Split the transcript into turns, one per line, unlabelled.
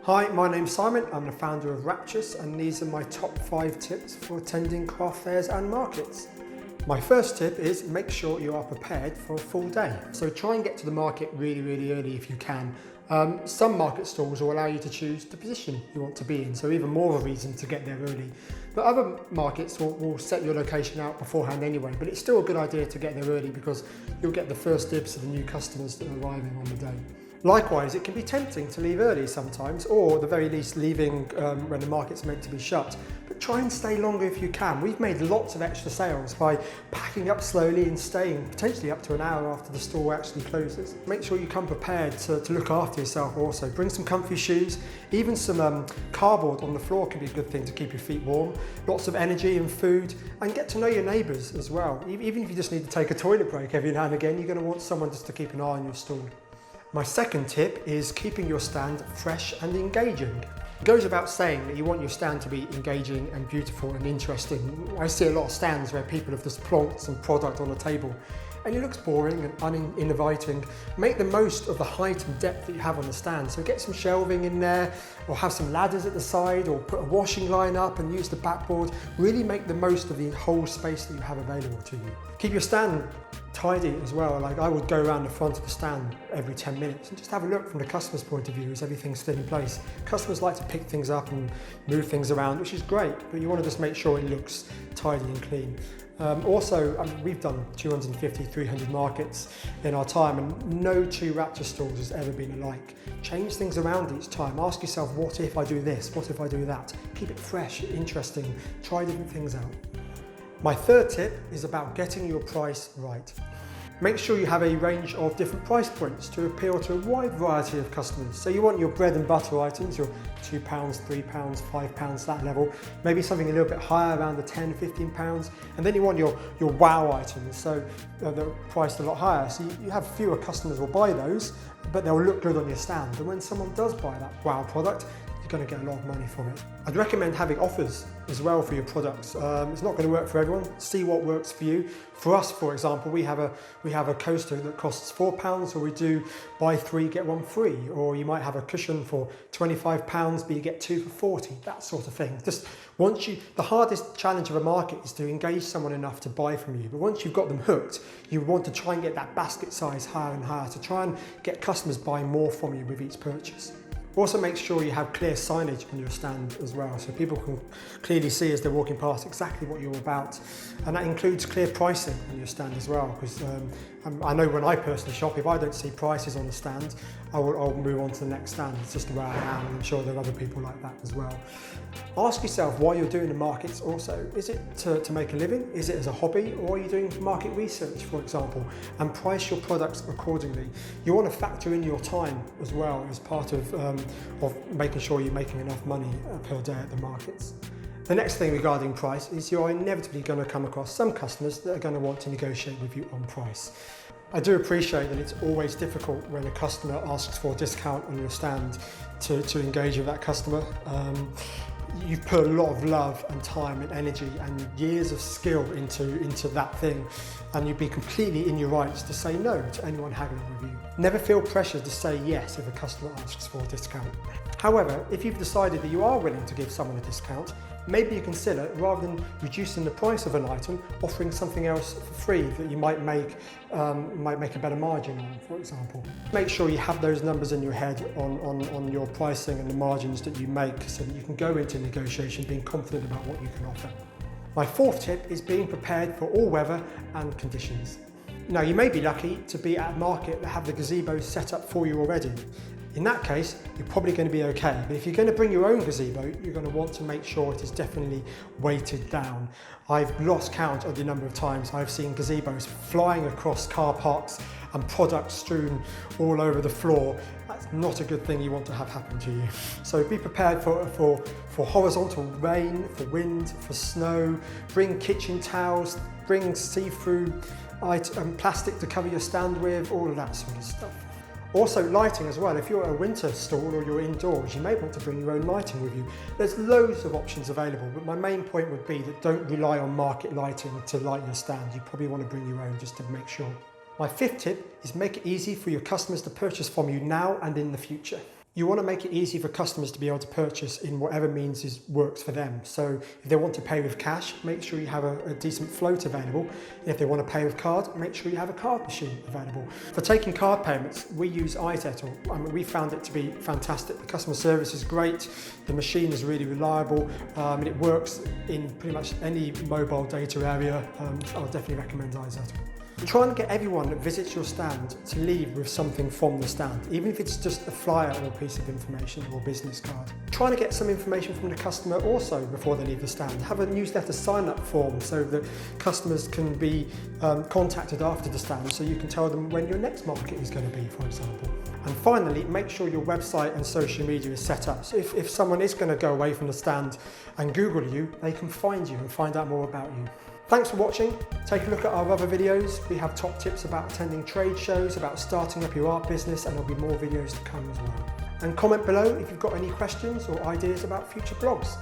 Hi, my name's Simon. I'm the founder of Rapturous, and these are my top 5 tips for attending craft fairs and markets. My first tip is make sure you are prepared for a full day. So try and get to the market really early if you can. Some market stalls will allow you to choose the position you want to be in, so even more of a reason to get there early. But other markets will set your location out beforehand anyway, but it's still a good idea to get there early because you'll get the first dibs of the new customers that are arriving on the day. Likewise, it can be tempting to leave early sometimes, or at the very least leaving when the market's meant to be shut. But try and stay longer if you can. We've made lots of extra sales by packing up slowly and staying potentially up to an hour after the store actually closes. Make sure you come prepared to look after yourself also. Bring some comfy shoes, even some cardboard on the floor can be a good thing to keep your feet warm. Lots of energy and food, and get to know your neighbours as well. Even if you just need to take a toilet break every now and again, you're going to want someone just to keep an eye on your stall. My second tip is keeping your stand fresh and engaging. It goes without saying that you want your stand to be engaging and beautiful and interesting. I see a lot of stands where people have just plonked some product on the table and it looks boring and uninviting. Make the most of the height and depth that you have on the stand. So get some shelving in there, or have some ladders at the side, or put a washing line up and use the backboard. Really make the most of the whole space that you have available to you. Keep your stand tidy as well. Like I would go around the front of the stand every 10 minutes and just have a look from the customer's point of view. Is everything still in place? Customers like to pick things up and move things around, which is great, but you want to just make sure it looks tidy and clean. We've done 250, 300 markets in our time, and no two Rapturous stores has ever been alike. Change things around each time. Ask yourself, what if I do this? What if I do that? Keep it fresh, interesting. Try different things out. My third tip is about getting your price right. Make sure you have a range of different price points to appeal to a wide variety of customers. So you want your bread and butter items, your £2, £3, £5, that level, maybe something a little bit higher around the £10, £15, and then you want your wow items, so they're priced a lot higher. So you have fewer customers will buy those, but they'll look good on your stand. And when someone does buy that wow product, you're going to get a lot of money from it. I'd recommend having offers as well for your products. It's not going to work for everyone. See what works for you. For us, for example, we have a coaster that costs £4, or we do buy 3 get 1 free, or you might have a cushion for £25 but you get 2 for 40, that sort of thing. Just the hardest challenge of a market is to engage someone enough to buy from you. But once you've got them hooked, you want to try and get that basket size higher and higher to try and get customers buying more from you with each purchase. Also make sure you have clear signage on your stand as well, so people can clearly see as they're walking past exactly what you're about. And that includes clear pricing on your stand as well, because I know when I personally shop, if I don't see prices on the stand, I'll move on to the next stand. It's just where I am, and I'm sure there are other people like that as well. Ask yourself why you're doing the markets also. Is it to make a living? Is it as a hobby? Or are you doing market research, for example? And price your products accordingly. You want to factor in your time as well as part of making sure you're making enough money per day at the markets. The next thing regarding price is you're inevitably going to come across some customers that are going to want to negotiate with you on price. I do appreciate that it's always difficult when a customer asks for a discount on your stand to engage with that customer. You've put a lot of love and time and energy and years of skill into that thing, and you'd be completely in your rights to say no to anyone haggling with you. Never feel pressure to say yes if a customer asks for a discount. However, if you've decided that you are willing to give someone a discount, maybe you consider, rather than reducing the price of an item, offering something else for free that you might make a better margin on, for example. Make sure you have those numbers in your head on your pricing and the margins that you make, so that you can go into negotiation being confident about what you can offer. My fourth tip is being prepared for all weather and conditions. Now, you may be lucky to be at a market that have the gazebos set up for you already. In that case, you're probably going to be okay. But if you're going to bring your own gazebo, you're going to want to make sure it is definitely weighted down. I've lost count of the number of times I've seen gazebos flying across car parks and products strewn all over the floor. That's not a good thing you want to have happen to you. So be prepared for horizontal rain, for wind, for snow. Bring kitchen towels, bring see-through plastic to cover your stand with, all of that sort of stuff. Also lighting as well. If you're at a winter stall or you're indoors, you may want to bring your own lighting with you. There's loads of options available, but my main point would be that don't rely on market lighting to light your stand. You probably want to bring your own just to make sure. My fifth tip is make it easy for your customers to purchase from you now and in the future. You want to make it easy for customers to be able to purchase in whatever means works for them. So if they want to pay with cash, make sure you have a decent float available. If they want to pay with card, make sure you have a card machine available. For taking card payments, we use iZettle. We found it to be fantastic. The customer service is great, the machine is really reliable, and it works in pretty much any mobile data area. I'll definitely recommend iZettle. Try and get everyone that visits your stand to leave with something from the stand, even if it's just a flyer or a piece of information or a business card. Try to get some information from the customer also before they leave the stand. Have a newsletter sign-up form so that customers can be contacted after the stand, so you can tell them when your next market is going to be, for example. And finally, make sure your website and social media is set up. So if someone is going to go away from the stand and Google you, they can find you and find out more about you. Thanks for watching. Take a look at our other videos. We have top tips about attending trade shows, about starting up your art business, and there'll be more videos to come as well. And comment below if you've got any questions or ideas about future blogs.